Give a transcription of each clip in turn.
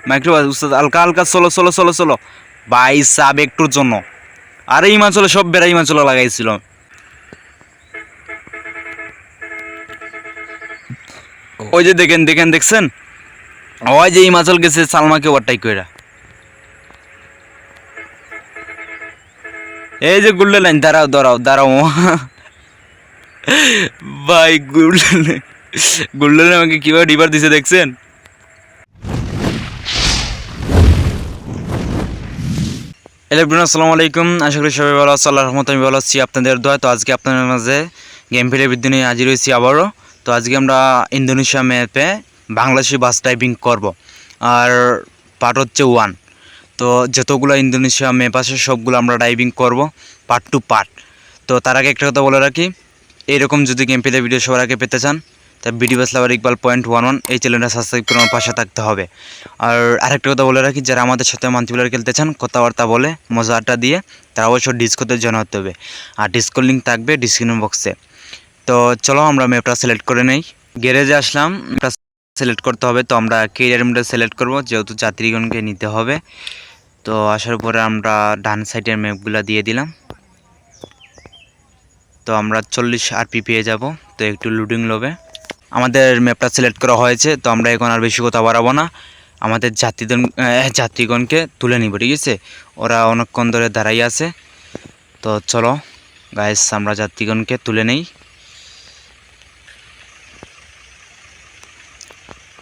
Microbus উস্তাদ হালকা হালকা চলো চলো চলো চলো ভাই সাব একটুর জন্য। আরে হিমাচলে সব বেড়া হিমাচলে লাগাইছিল। ওই যে দেখেন দেখেন দেখছেন, ওই যে হিমাচল গেছে সালমাকে ওভারটেক কইরা। এই যে গোল্ডেন লাইন, দাঁড়াও দাঁড়াও দাঁড়াও ভাই গোল্ডেন গোল্ডেন আমাকে কিভাবে রিভার দিছে দেখছেন। হ্যালো আসসালামু আলাইকুম, আশা করি সবাই ভালো আছো, আল্লাহর রহমতে আমি ভালো আছি আপনাদের দোয়া। তো আজকে আপনাদের মাঝে গেম প্লে ভিডিও নিয়ে হাজির হয়েছি আবারও। তো আজকে আমরা ইন্দোনেশিয়া ম্যাপে বাংলাদেশি বাস ড্রাইভিং করব, আর পার্ট হচ্ছে 1। তো যতগুলো ইন্দোনেশিয়া ম্যাপ আছে সবগুলো আমরা ড্রাইভিং করব পার্ট টু পার্ট। তো তার আগে একটা কথা বলে রাখি, এইরকম যদি গেম প্লে ভিডিও সবার আগে পেতে চান তা বিডি বাস লাভার ইকবাল .11 এই চ্যানেলটা সাবস্ক্রাইব করে আমার পাশে থাকতে হবে। আর আরেকটা কথা বলে রাখি, যারা আমাদের সাথে মাল্টিপ্লেয়ার খেলতে চান কথাবার্তা বলে মজা আড্ডা দিয়ে, তারা অবশ্যই ডিসকোতে জয়েন হতে হবে, আর ডিসকো লিঙ্ক থাকবে ডিসক্রিপশন বক্সে। তো চলো আমরা ম্যাপটা সিলেক্ট করে নেই। গ্যারেজে আসলাম, ম্যাপটা সিলেক্ট করতে হবে। তো আমরা কেরিয়ার মোডে সিলেক্ট করব, যেহেতু যাত্রীগণকে নিতে হবে। তো আসার পরে আমরা ডান সাইডের ম্যাপগুলো দিয়ে দিলাম। তো আমরা 40 আরপি পেয়ে যাব। তো একটু লোডিং লবে আমাদের ম্যাপটা সিলেক্ট করা হয়েছে। তো আমরা এখন আর বেশি কথা বাড়াবো না, আমাদের যাত্রীগণকে তুলে নিব, ঠিক আছে? ওরা অনেকক্ষণ ধরে দাঁড়াই আছে। তো চলো গাইস আমরা যাত্রীগণকে তুলে নেই।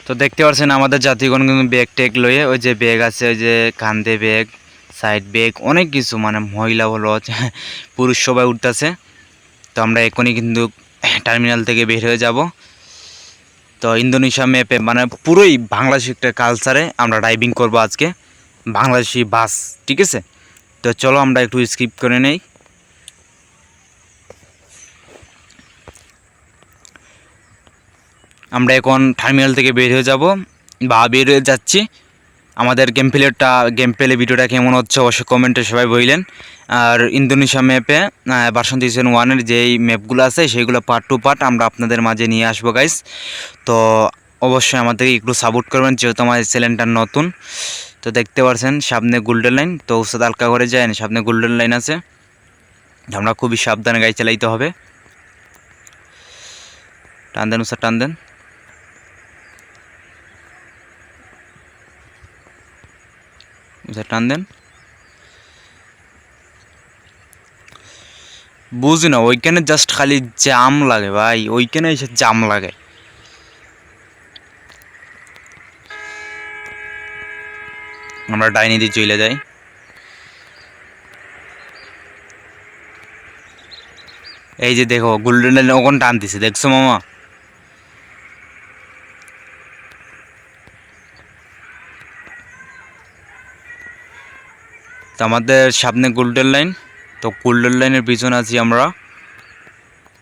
তো দেখতে পাচ্ছেন আমাদের যাত্রীগণ কিন্তু ব্যাগ ট্যাগ লয়ে, ওই যে ব্যাগ আছে, ওই যে কান্ধে ব্যাগ, সাইড ব্যাগ, অনেক কিছু, মানে মহিলা বলো পুরুষ সবাই উঠতেছে। তো আমরা এখনই কিন্তু টার্মিনাল থেকে বের হয়ে যাব। তো ইন্দোনেশিয়া ম্যাপে মানে পুরোই বাংলাদেশি একটা কালচারে আমরা ড্রাইভিং করব আজকে, বাংলাদেশি বাস, ঠিক আছে? তো চলো আমরা একটু স্কিপ করে নেই। আমরা এখন টার্মিনাল থেকে বের হয়ে যাব বা বের হয়ে যাচ্ছি। আমাদের গেম প্লে ভিডিওটা কেমন হচ্ছে অবশ্যই কমেন্টে সবাই বললেন। আর ইন্দোনেশিয়া ম্যাপে ভার্সন 3.1-এর যেই ম্যাপগুলো আছে সেইগুলো পার্ট টু পার্ট আমরা আপনাদের মাঝে নিয়ে আসবো গাইস। তো অবশ্যই আমাদেরকে একটু সাপোর্ট করবেন, যেহেতু আমাদের চ্যানেলটা নতুন। তো দেখতে পাচ্ছেন সামনে গোল্ডেন লাইন, তো উস্তাদ হালকা করে যায়, সামনে গোল্ডেন লাইন আছে। আমরা খুবই সাবধানে গাড়ি চালাইতে হবে। টান দেন উস্তাদ, টান দেন। টান দেন। বুঝি না, ওইখানে জাস্ট খালি জাম লাগে ভাই, ওইখানে এসে জাম লাগে। আমরা ডাইনি দিয়ে চলে যাই। এই যে দেখো গোল্ডেন লাইন ওখানে টান দিছে, দেখছো মামা? তো আমাদের সামনে গোল্ডেন লাইন, তো গোল্ডেন লাইনের পিছনে আছি আমরা।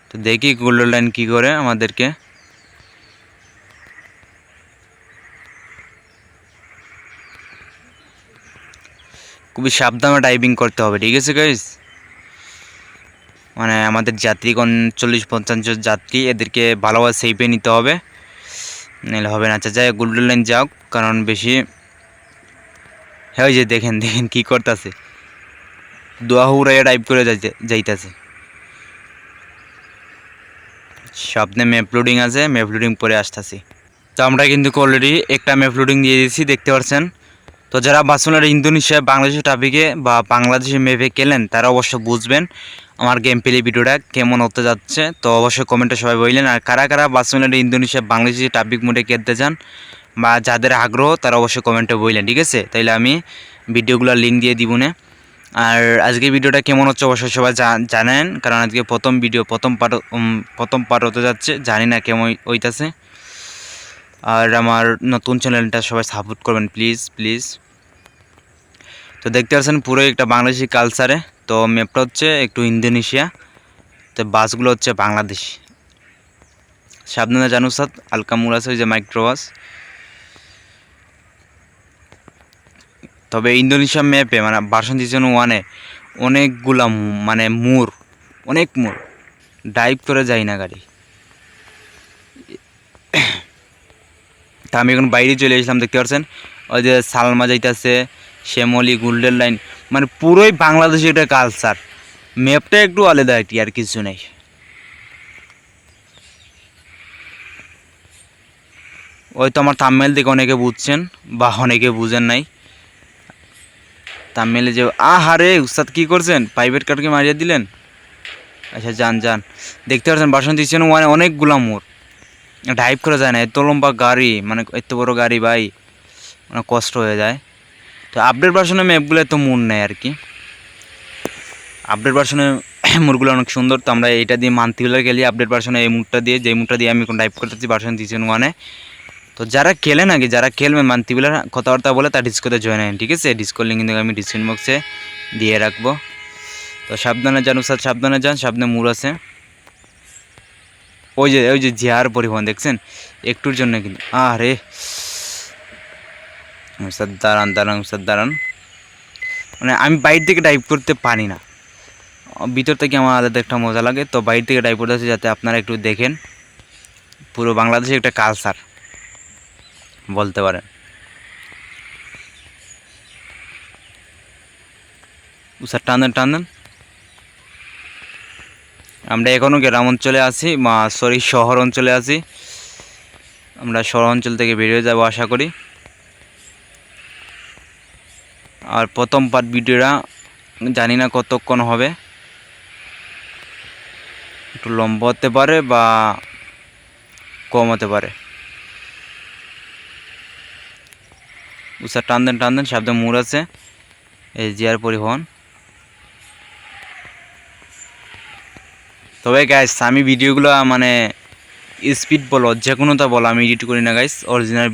তো দেখি গোল্ডেন লাইন কি করে আমাদেরকে। খুবই সাবধানে ড্রাইভিং করতে হবে, ঠিক আছে গাইস? মানে আমাদের যাত্রীগণ 40-50 যাত্রী, এদেরকে ভালোভাবে সেফে নিতে হবে, নাহলে হবে না। আচ্ছা যাই গোল্ডেন লাইন যাও, কারণ বেশি। হ্যাঁ ওই যে দেখেন দেখেন কী করতেছে, দোয়া হুড়াইয়া ড্রাইভ করে যাইতেছে। সামনে ম্যাপ লোডিং আছে, ম্যাপ লোডিং পরে আসতেছি। তো আমরা কিন্তু অলরেডি একটা ম্যাপ লোডিং দিয়ে দিয়েছি, দেখতে পাচ্ছেন। তো যারা বাসুনার ইন্দোনেশিয়া বাংলাদেশের ট্রাফিকে বা বাংলাদেশের ম্যাপে খেলেন তারা অবশ্য বুঝবেন আমার গেম প্লে ভিডিওটা কেমন হতে যাচ্ছে। তো অবশ্যই কমেন্টে সবাই বললেন, আর কারা কারা বাসুনার ইন্দোনেশিয়া বাংলাদেশি ট্রাফিক মোডে খেলতে চান বা যাদের আগ্রহ তারা অবশ্যই কমেন্টে বললেন, ঠিক আছে? তাইলে আমি ভিডিওগুলোর লিঙ্ক দিয়ে দিব না। আর আজকে ভিডিওটা কেমন হচ্ছে অবশ্যই সবাই জানেন, কারণ আজকে প্রথম পার্ট হতে যাচ্ছে, জানি না কেমন হইতাছে। আর আমার নতুন চ্যানেলটা সবাই সাপোর্ট করবেন প্লিজ প্লিজ। তো দেখতে পাচ্ছেন পুরো একটা বাংলাদেশি কালচারে। তো ম্যাপটা হচ্ছে একটু ইন্দোনেশিয়া, তো বাসগুলো হচ্ছে বাংলাদেশ। সাবধানে জানো সাথ আলকামুর আছে, ওই যে মাইক্রোবাস। তবে ইন্দোনেশিয়া ম্যাপে মানে ভার্সন 3.1-এ অনেকগুলা মানে অনেক মোড়, ড্রাইভ করে যায় না গাড়ি। তা আমি এখন বাইরে চলে এসলাম, দেখতে পাচ্ছেন ওই যে সালমা যাইতেছে, শ্যামলী, গোল্ডেন লাইন, মানে পুরোই বাংলাদেশে একটা কালচার। ম্যাপটা একটু আলাদা আর কিছু নেই। ওই তো আমার থাম্বনেল দেখে অনেকে বুঝছেন বা অনেকে বুঝেন নাই। থাম্বনেলে যে আহারে উস্তাদ কি করছেন, প্রাইভেট কারকে মারিয়ে দিলেন। আচ্ছা যান যান, দেখতে পাচ্ছেন বাসন্তী সিজন 1 অনেকগুলা মোড়, ড্রাইভ করা যায় না, এত লম্বা গাড়ি, মানে এত বড় গাড়ি ভাই, মানে কষ্ট হয়ে যায়। তো আপডেট ভার্সনের ম্যাপগুলো এত মোড় নেয় আর কি, আপডেট ভার্সনের মোড়গুলো অনেক সুন্দর। তো আমরা এইটা দিয়ে মান্থলিগুলো গেলি আপডেট ভার্সনে, এই মুডটা দিয়ে, যে মুডটা দিয়ে আমি এখন ড্রাইভ করতেছি বাসন্তী সিজন 1। তো যারা খেলে নাকি, যারা খেলবে মান্থলিগুলার কথাবার্তা বলে তার ডিসকোতে জয়েন হয়, ঠিক আছে? ডিসকোর লিঙ্ক কিন্তু আমি ডিসক্রিপশন বক্সে দিয়ে রাখবো। তো সাবধানে যান উস্তাদ, সাবধানে যান, সামনে মোড় আছে। ওই যে জিয়ার পরিবহন দেখছেন, একটুর জন্য কিন্তু আরে উস্তাদ দাঁড়ান দাঁড়ান উস্তাদ দাঁড়ান, মানে আমি বাইরে থেকে ড্রাইভ করতে পারি না, ভিতর থেকে আমার আলাদা একটা মজা লাগে। তো বাইরে থেকে ড্রাইভ করতে যাতে আপনারা একটু দেখেন, পুরো বাংলাদেশে একটা কালচার বলতে পারেন। উস্তাদ টানেন টানেন, আমরা এখনও গ্রাম অঞ্চলে আছি, শহর অঞ্চলে আছি। আমরা শহর অঞ্চল থেকে বেরিয়ে যাব আশা করি। আর প্রথম পার্ট ভিডিওটা জানি না কতক্ষণ হবে, একটু লম্বা হতে পারে বা কম হতে পারে। উষা টান দেন, সামনে মোড় আছে, এই জিয়ার পরিবহন। তবে গাইস আমি ভিডিওগুলো মানে স্পিড বলো যে কোনোটা বলো আমি এডিট করি না গাইস, অরিজিনাল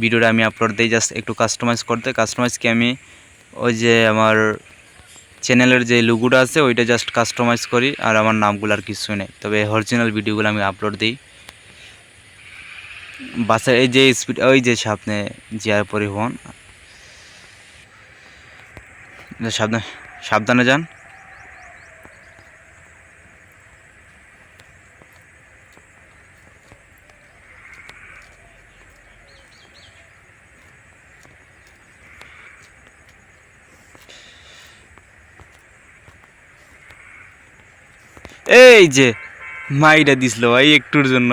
ভিডিওটা আমি আপলোড দিই জাস্ট একটু কাস্টমাইজ করতে। কাস্টমাইজকে আমি ওই যে আমার চ্যানেলের যে লোগোটা আছে ওইটা জাস্ট কাস্টমাইজ করি, আর আমার নামগুলো আর কিছু নেই। তবে অরিজিনাল ভিডিওগুলো আমি আপলোড দিই। বাসের এই যে স্পিড, ওই যে সামনে জিয়ার পরিবহন, সাবধানে যান। এই যে মাইটা দিছিল ভাই একটুর জন্য,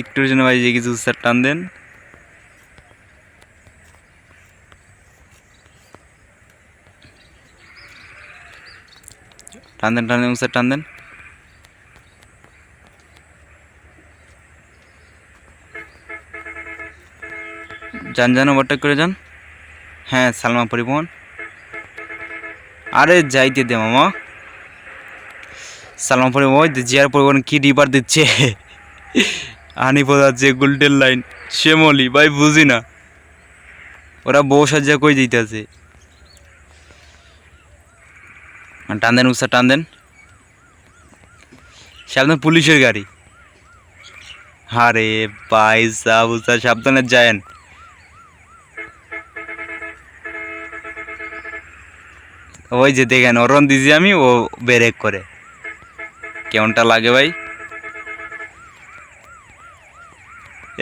একটুর জন্য ভাই যে কিছু উৎসার টান দেন। টান দেন উৎসার টান দেন। যান ওভারটেক করে যান। হ্যাঁ সালমা পরিবহন, আরে যাইতে দে মামা। সালমা পরিবহন, জিয়ার পরিবহন কি ডিবার দিচ্ছে আনি যাচ্ছে, গোল্ডেন লাইন, শ্যামলী ভাই বুঝি না ওরা বউ সাজিয়া কই দিতেছে। টান দেন উৎসাহ টান দেন, সাবধান পুলিশের গাড়ি। আরে ভাই সাহ উৎসাহ সাবধানে যায়েন। ওই যে দেখেন অরণ দিছি আমি, ও ব্রেক করে, কেমনটা লাগে ভাই।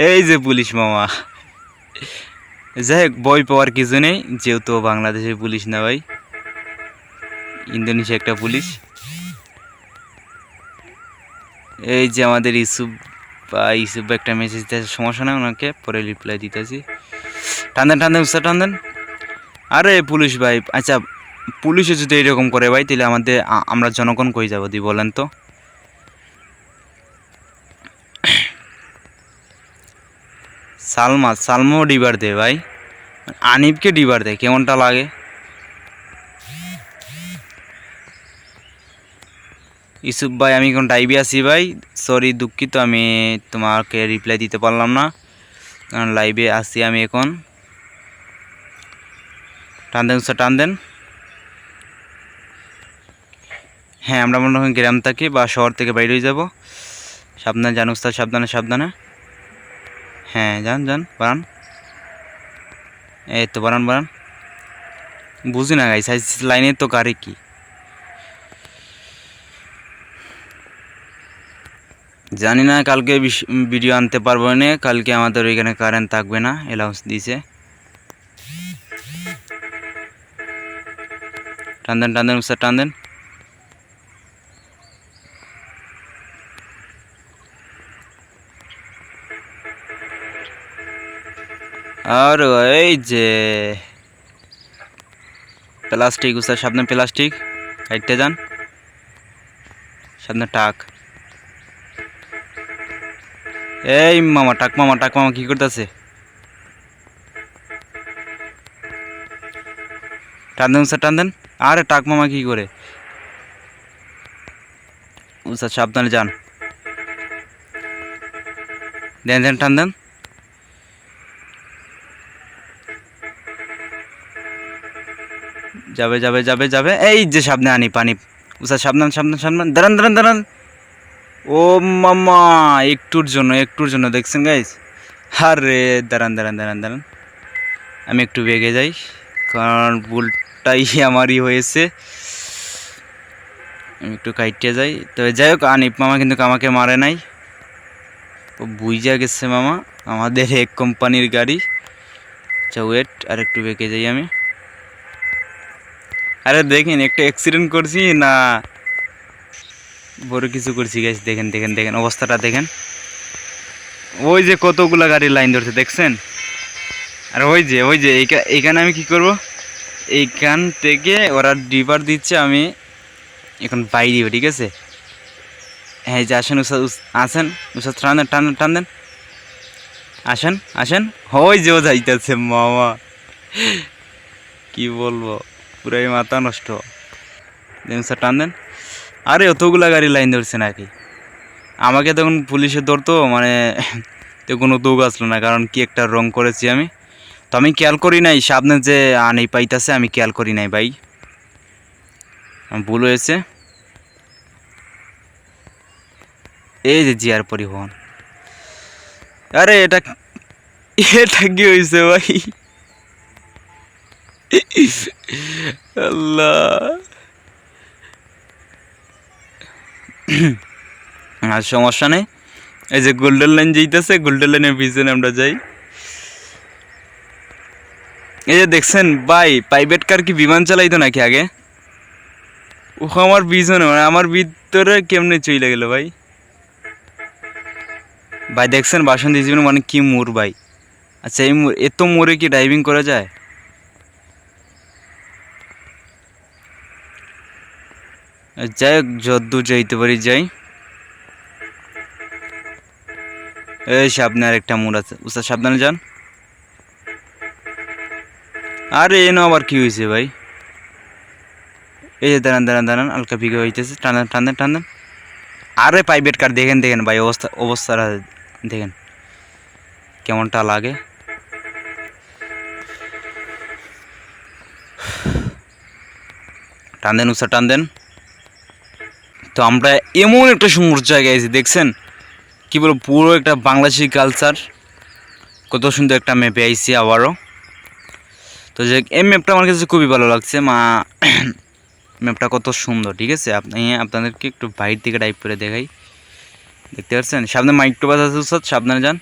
এই যে পুলিশ মামা, যাই হোক ভয় পাওয়ার কিছু নেই, যেহেতু বাংলাদেশের পুলিশ না ভাই, ইন্দোনেশিয়া একটা পুলিশ। এই যে আমাদের ইউসুফ একটা মেসেজ দিতে, সমস্যা নেই, ওনাকে পরে রিপ্লাই দিতেছি। টান দেন উৎসাহ টান দেন। আরে পুলিশ ভাই, আচ্ছা পুলিশে যদি এরকম করে ভাই তাহলে আমরা জনগণ কই যাবো দি বলেন তো। সালমাও ডিবার দে ভাই, আনিফকে ডিবার দে, কেমনটা লাগে। ইউসুফ ভাই আমি এখন ডাইভে আছি ভাই, সরি দুঃখিত, আমি তোমাকে রিপ্লাই দিতে পারলাম না, কারণ লাইভে আসি আমি এখন। টান দেন স্যার টান দেন। হ্যাঁ আমরা মনে হয় গ্রাম থেকে বা শহর থেকে বাইরে হয়ে যাবো। সাবধানে যান উস্তাদ, সাবধানে। হ্যাঁ যান বাড়ান, এই তো বাড়ান। বুঝি না গাইস, লাইনে তো গাড়ি কি জানি না কালকে ভিডিও আনতে পারবো না, কালকে আমাদের ওইখানে কারেন্ট থাকবে না, অ্যালাউন্স দিয়েছে। টান দেন স্যার, টান দেন। আর এই যে প্লাস্টিক, স্যার সামনে প্লাস্টিক কাটতে যান, সামনে টাক। এই মামা, টাক মামা কি করতেছে? টান দেন স্যার, টান দেন। আরে টাক মামা কি করে? স্যার সাবধানে যান, দেন টান দেন। যাবে। এই যে সামনে আনি পানি। স্যার সাবধান, দাঁড়ান। ও মামা, একটুর জন্য দেখছেন গাইস? আরে দাঁড়ান, আমি একটু বেগে যাই, কারণ ভুলটাই আমারই হয়েছে। আমি একটু কাইটে যাই। তবে যাই হোক, আনিফ মামা কিন্তু আমাকে মারে নাই, ও বুঝা গেছে মামা আমাদের এক কোম্পানির গাড়ি। আচ্ছা ওয়েট, আর একটু বেগে যাই আমি। আরে দেখেন, একটা অ্যাক্সিডেন্ট করছি না বড় কিছু করছি গাইস। দেখেন অবস্থাটা দেখেন। ওই যে কতগুলা গাড়ির লাইন ধরছে দেখছেন? আর ওই যে এইখানে আমি কি করব, এইখান থেকে ওরা ডিপার দিচ্ছে, আমি এখন পাই দিব, ঠিক আছে? হ্যাঁ যে আসেন উস্তাদ টান দেন। আসেন। ওই যে ও যাইতেছে মামা, কি বলবো, পুরাই মাথা নষ্ট। দেন স্যার, টান দেন। আরে অতগুলা গাড়ি লাইন ধরছে নাকি? আমাকে তখন পুলিশে ধরতো মানে তো কোনো দোগ আসলো না, কারণ কি একটা রং করেছি আমি। তো আমি খেয়াল করি নাই সামনে যে আনি পাইতাছে, আমি খেয়াল করি নাই ভাই, ভুল হয়েছে। এই যে জিয়ার পরিবহন। আরে এটা কি হয়েছে ভাই? আল্লাহ। আর সমস্যা নেই, এই যে গোল্ডেন লাইন যাইতেছে, গোল্ডেন লাইনের পিছনে আমরা যাই। এই যে দেখছেন ভাই, প্রাইভেট কার কি বিমান চালাইতো নাকি আগে? ও আমার পিছনে, মানে আমার ভিতরে কেমনে চলে গেল ভাই। দেখছেন বাসন্তী জীবন মানে কি মোর ভাই। আচ্ছা এই এত মোড়ে কি ড্রাইভিং করা যায়? যাই হোক, যদ্দূর যাইতে পারি যাই। এই সামনে আর একটা মোড় আছে, উস্তাদ সাবধানে যান। আরে এনো আবার কি হয়েছে ভাই? এই যে দাঁড়ান, হালকা পিকে হইতেছে, টান দেন। আরে প্রাইভেট কার দেখেন ভাই, অবস্থাটা দেখেন কেমনটা লাগে। টান দেন উস্তাদ, টান দেন। তো আমরা এমন একটা সুন্দর জায়গায় আছি দেখছেন, কি বলবো, পুরো একটা বাংলাদেশি কালচার, কত সুন্দর একটা ম্যাপে আইছি আবারও। তো যে এই ম্যাপটা আমার কাছে খুবই ভালো লাগছে ম্যাপটা কত সুন্দর, ঠিক আছে? আপনাদেরকে একটু বাইরে থেকে টাইপ করে দেখাই, দেখতে পাচ্ছেন সামনে মাইক্রোবাস আছে, উস্তাদ সাবধানে যান।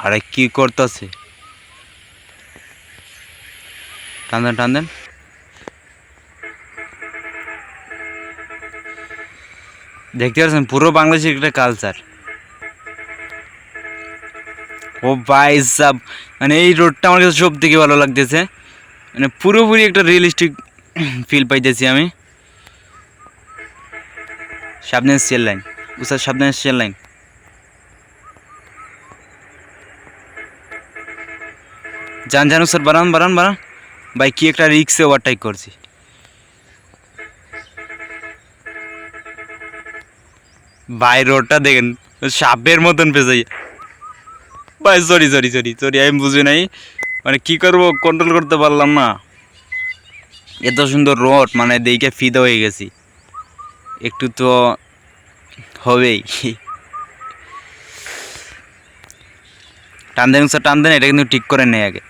আরে কি করতেছে? টান দেন। দেখতে পাচ্ছেন পুরো বাংলাদেশের একটা কালচার। ও ভাই সাব, মানে এই রোডটা আমার কাছে সব থেকে ভালো লাগতেছে, মানে পুরোপুরি একটা রিয়েলিস্টিক ফিল পাইতেছি আমি। সামনে সেল লাইন, উস্তাদ সামনে সেল লাইন। যান উস্তাদ, বাড়ান। ভাই কি একটা রিক্সে ওভারটেক করছি। ভাই রোডটা দেখেন, সাপের মতন পেঁচাই। ভাই সরি, আমি বুঝি নাই, মানে কি করব, কন্ট্রোল করতে পারলাম না। এত সুন্দর রোড, মানে দেখে ফিদা হয়ে গেছি, একটু তো হবেই। টান দেন, এটা কিন্তু ঠিক করে নেই আগে।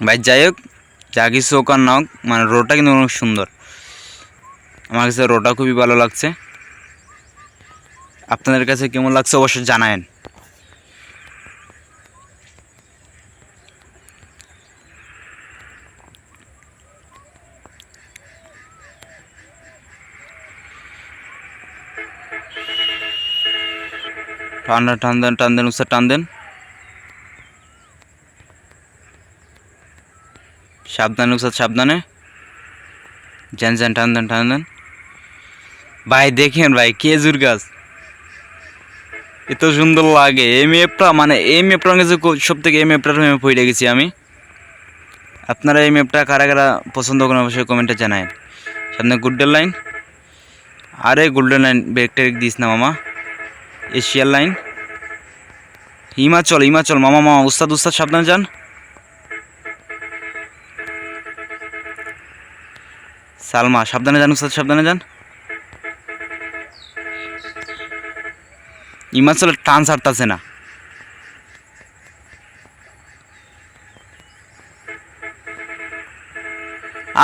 ভাই যাই হোক, যা কিছু হোক আর না হোক, মানে রোডটা কিন্তু অনেক সুন্দর। আমার কাছে রোডটা খুবই ভালো লাগছে। আপনাদের কাছে কেমন লাগছে অবশ্যই জানায়েন। টান দেন উস্তাদ, টান দেন, সাবধানে উস্তাদ, সাবধানে, যান টান দেন। ভাই দেখেন ভাই, খেজুর গাছ এত সুন্দর লাগে। এই ম্যাপটা, মানে এই ম্যাপটা কাছে সব থেকে, এই ম্যাপটার আমি পড়ে গেছি আমি। আপনারা এই ম্যাপটা কারা কারা পছন্দ করেন অবশ্যই কমেন্টে জানায়। সামনে গোল্ডেন লাইন, আরে golden line break take this না মামা। এশিয়ার লাইন, হিমাচল মামা উস্তাদ সাবধানে যান। সালমা সাবধানে যান, উস্তাদ সাবধানে যান। হিমাচলের টান ছাড়তেছে না।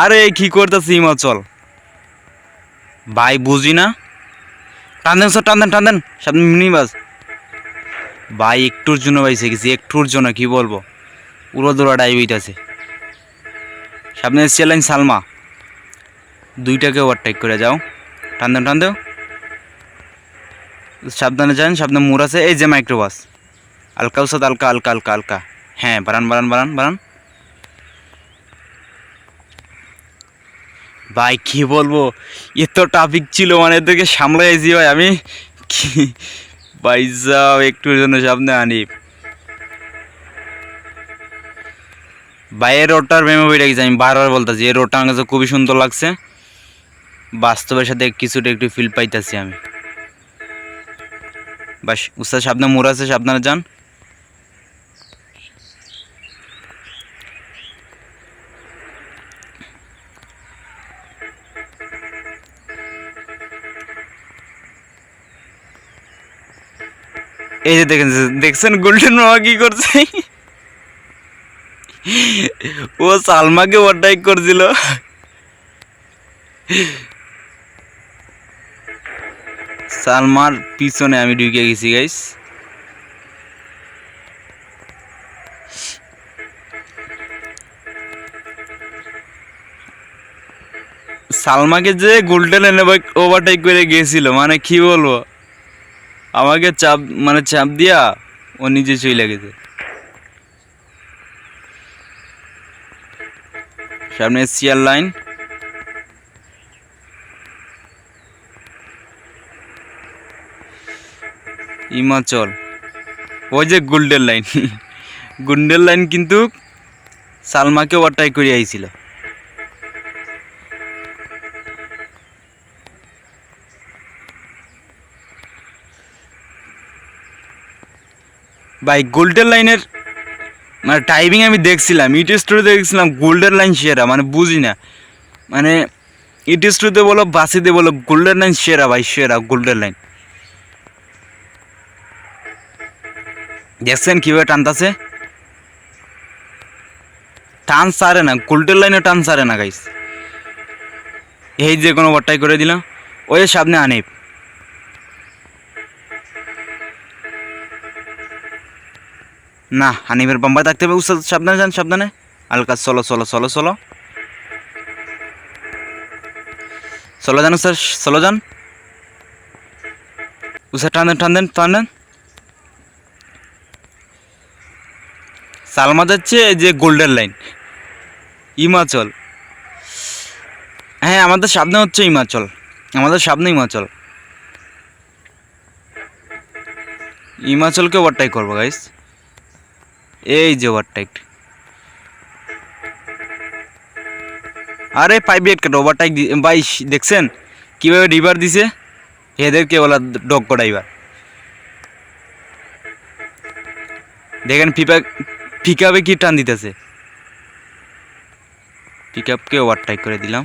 আরে কি করতেছে হিমাচল ভাই, বুঝি না। টান দেন স্যার, টান দেন সামনে মিনি বাস। ভাই একটুর জন্য বাইসে গেছি, একটুর জন্য কি বলবো, উড়োদোড়া ডাইভিট আছে। সামনে এসছে লাইন সালমা, দুইটাকে ওভারটেক করে যাও। টান দেও, সাবধানে যান। সাবধানে মোড় আছে, এই যে মাইক্রোবাস। আলকা উস্তাদ, আলকা। হ্যাঁ, বাড়ান। ভাই কি বলবো, এত ট্রাফিক ছিল, মানে এদেরকে সামলাইছি ভাই আমি। কি ভাই যাও, একটুর জন্য সামনে আনি ভাই। এই রোডটার মেমো বইটা গেছি, আমি বারবার বলতেছি, এই রোডটা আমার কাছে খুবই সুন্দর লাগছে। বাস্তবের সাথে কিছুটা একটু ফিল পাইতেছি আমি। বাস উস্তাদ সামনে মোড় আছে, সাবধানে যান। এই যে দেখছেন গোল্ডেন মামা কি করছে, ও সালমাকে ওভারটেক করছিল। সালমার পিছনে আমি ঢুকে গেছি গাইস। সালমাকে যে গোল্ডেন ওভারটেক করে গেছিল, মানে কি বলবো, আমাকে চাপ দিয়া ও নিজে চলে গেছে। সামনে সিয়ার লাইন, হিমাচল, ওই যে গোল্ডেন লাইন কিন্তু সালমাকে ওভারটেক করে আইছিল। ভাই গোল্ডেন লাইনের মানে টাইমিং আমি দেখছিলাম, স্টোরিতে দেখছিলাম গোল্ডেন লাইন সেরা, মানে বুঝি না, মানে স্টোরিতে বলো বাসিতে বলো, গোল্ডেন লাইন সেরা ভাই, সেরা গোল্ডেন লাইন। দেখছেন কীভাবে টানতাছে, টান সারে না, গোল্ডেন লাইনে টান সারে না গাইস। এই যে কোনো ওভারটেক করে দিলাম, ওই সামনে আনিব। না, হানিফের বাম্পায় থাকতে হবে, উস্তাদ সাবধানে যান, সাবধানে। আলকা চলো যান উস্তাদ, চলো যান উস্তাদ, টান দেন। সালমা যাচ্ছে যে গোল্ডেন লাইন, হিমাচল। হ্যাঁ, আমাদের সামনে হচ্ছে হিমাচল, হিমাচলকে ওভারটেক করবো গাইস। এই যে ওভারটেক, আরে প্রাইভেট কাট ওভারটেক ভাই, দেখছেন কীভাবে ড্রাইভার দিছে, এদেরকে বলা ডগ্গ ড্রাইভার। দেখেন পিকআপে কি টান দিতেছে, পিকআপকে ওভারটেক করে দিলাম।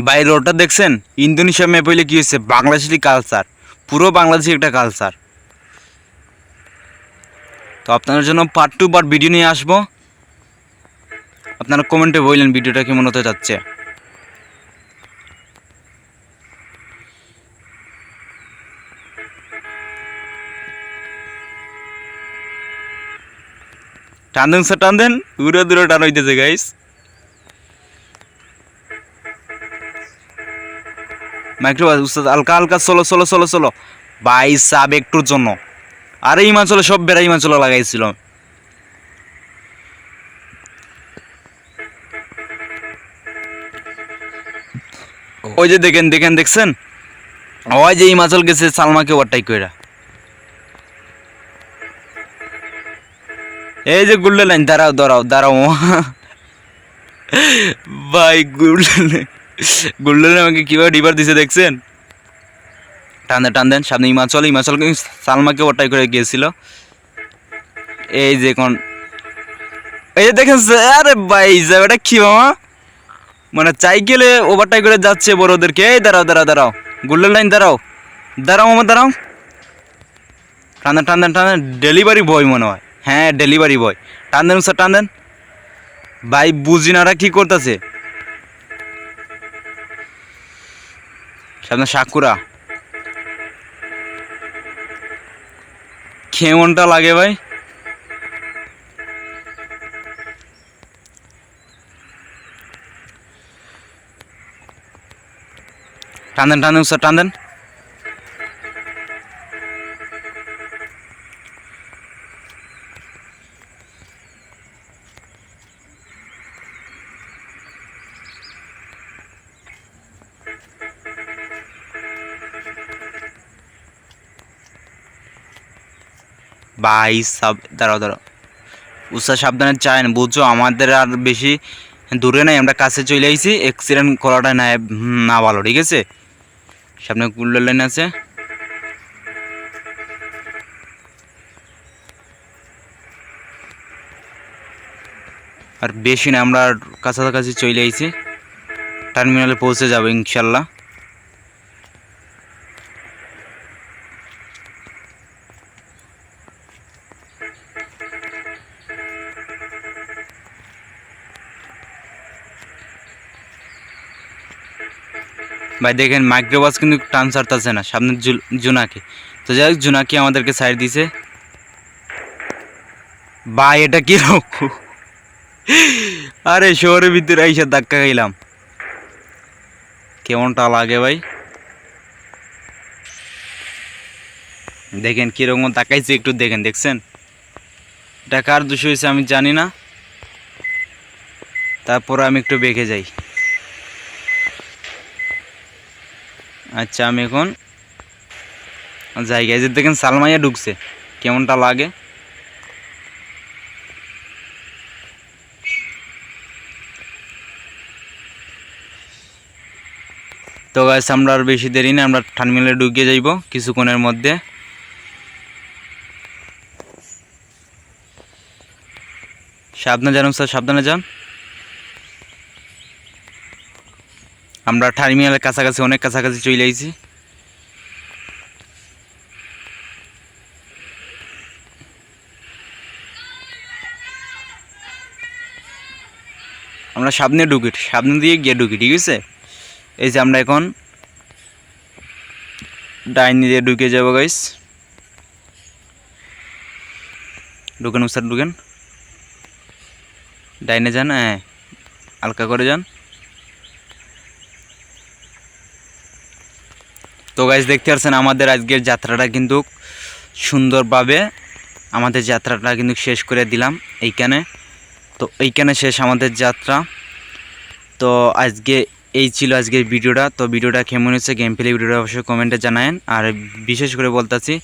ভাই রোডটা দেখছেন, ইন্দোনেশিয়া ম্যাপ হইলে কি হয়েছে, বাংলাদেশেরই কালচার, পুরো বাংলাদেশের একটা কালচার। তো আপনাদের জন্য পার্ট 2 পার্ট ভিডিও নিয়ে আসবো। আপনারা কমেন্টে বললেন ভিডিওটা কেমন হতে যাচ্ছে। টান দেন স্যার, টান দেন, দূরে দূরে টান হইতেছে গাইস। মাইক্রোবাস উস্তাদ হালকা হালকা চলো চলো চলো চলো ভাই সাব একটুর জন্য। আরে হিমাচলে সব বেড়া হিমাচলে লাগাইছিল। ওই যে দেখেন দেখেন দেখছেন, ওই যে হিমাচল গেছে সালমাকে ওভারটেক কইরা। এই যে গোল্ডেন লাইন, দাঁড়াও দাঁড়াও দাঁড়াও ভাই গোল্ডেন আমাকে কিভাবে ডিভার দিছে দেখছেন। টান দেন টান দেন, সামনে হিমাচল, হিমাচল সালমাকে ওভারটেক করে গিয়েছিল। এই যে কোন, এই যে দেখেন, আরে ভাই এটা কি মামা, মানে সাইকেলে ওভারটেক করে যাচ্ছে বড়োদেরকে। এই দাঁড়াও দাঁড়াও দাঁড়াও, গোল্ডেন লাইন দাঁড়াও দাঁড়াও মামা দাঁড়াও। টান দেন টান দেন টান দেন, ডেলিভারি বয় মনে হয়, হ্যাঁ ডেলিভারি বয়। টান দেন স্যার টান দেন। ভাই বুঝিনারা কি করতেছে। সামনে সাকুরা, কেমনটা লাগে ভাই। টান দেন স্যার টান দেন। ভাই সাব দাঁড়াও দাঁড়াও, উৎসাহ সাবধানে চায় না বুঝছো, আমাদের আর বেশি দূরে নাই, আমরা কাছে চলে আইছি। অ্যাক্সিডেন্ট করাটা না না ভালো, ঠিক আছে। সামনে গোল্ডেন লাইন আছে, আর বেশি না, আমরা কাছাকাছি চলে আইছি, টার্মিনালে পৌঁছে যাবো ইনশাল্লাহ। ভাই দেখেন মাইক্রোবাস কিন্তু টান ছাড়তেছে না, সামনে জুনাকি। তো যাই হোক, জুনাকি আমাদেরকে সাইড দিছে। ভাই এটা কি রকম, আরে শহরের ভিতরে আইসা ধাক্কা খাইলাম, কেমনটা লাগে ভাই। দেখেন কিরকম তাকাইছে, একটু দেখেন, দেখছেন। এটা কার দোষ হয়েছে আমি জানি না, তারপর আমি একটু বেঁকে যাই। আচ্ছা আমি এখন জায়গায় যে দেখেন সালমাইয়া ঢুকছে, কেমনটা লাগে। তো গাইস আমরা আর বেশি দেরি না, আমরা টার্মিনালে ঢুকে যাইব কিছুক্ষণের মধ্যে। সাবধানে যান স্যার, সাবধানে যান। আমরা টার্মিনালের কাছাকাছি, অনেক কাছাকাছি চলে আইছি। আমরা সামনে ঢুকি, সামনে দিয়ে গিয়ে ঢুকি, ঠিক আছে। এই যে আমরা এখন ডাইন দিয়ে ঢুকে যাবো গাইস। ঢুকেন স্যার ঢুকেন, ডাইনে যান, হ্যাঁ হালকা করে যান। তো গাইস দেখতে পাচ্ছেন আমাদের আজকের যাত্রাটা কিন্তু সুন্দরভাবে, আমাদের যাত্রাটা কিন্তু শেষ করে দিলাম এইখানে। তো এইখানে শেষ আমাদের যাত্রা। তো আজকে এই ছিল আজকের ভিডিওটা। তো ভিডিওটা কেমন হয়েছে, গেম প্লে ভিডিওটা অবশ্যই কমেন্টে জানায়েন। আর বিশেষ করে বলতেছি,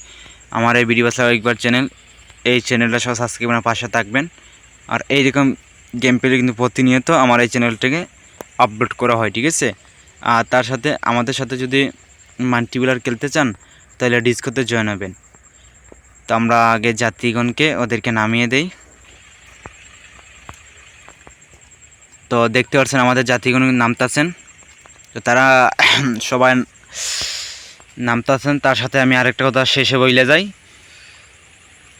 আমার এই ভিডিও বাসা একবার চ্যানেল, এই চ্যানেলটা সব সাবস্ক্রাইব করে পাশে থাকবেন। আর এইরকম গেম প্লে কিন্তু প্রতিনিয়ত আমার এই চ্যানেলটাকে আপলোড করা হয়, ঠিক আছে। আর তার সাথে আমাদের সাথে যদি মাল্টিপ্লেয়ার খেলতে চান তাহলে ডিসকোতে জয়েন হবেন। তো আমরা আগে যাত্রীগণকে ওদেরকে নামিয়ে দেই। তো দেখতে পাচ্ছেন আমাদের যাত্রীগণ নামতাছেন, তো তারা সবাই নামতাছেন। তার সাথে আমি আরেকটা কথা শেষে বইলে যাই।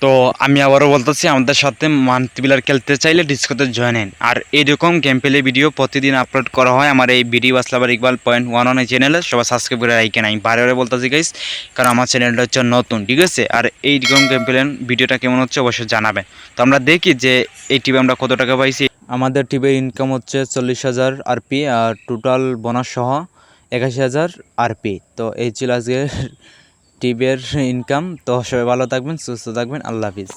তো তো আমি আবারও বলতেছি, আমাদের সাথে মাল্টিপ্লেয়ার খেলতে চাইলে ডিসকতে জয়েন হন। আর এইরকম গেম প্লে ভিডিও প্রতিদিন আপলোড করা হয় আমার এই ভিডিও আসলাবার ইকবাল 0.11 এই চ্যানেলে। সবাই সাবস্ক্রাইব করে রাখেন। আমি বারে বারে বলতেছি গাইস, কারণ আমার চ্যানেলটা হচ্ছে নতুন, ঠিক আছে। আর এইরকম গেম প্লে ভিডিওটা কেমন হচ্ছে অবশ্যই জানাবেন। তো আমরা দেখি যে এই টিপে আমরা কত টাকা পাইছি। আমাদের টিপের ইনকাম হচ্ছে 40,000 আরপি, আর টোটাল বোনাস সহ 81,000 আরপি। তো এই ছিল আজকে টিপের ইনকাম। তো সবাই ভালো থাকবেন, সুস্থ থাকবেন, আল্লাহ হাফিজ।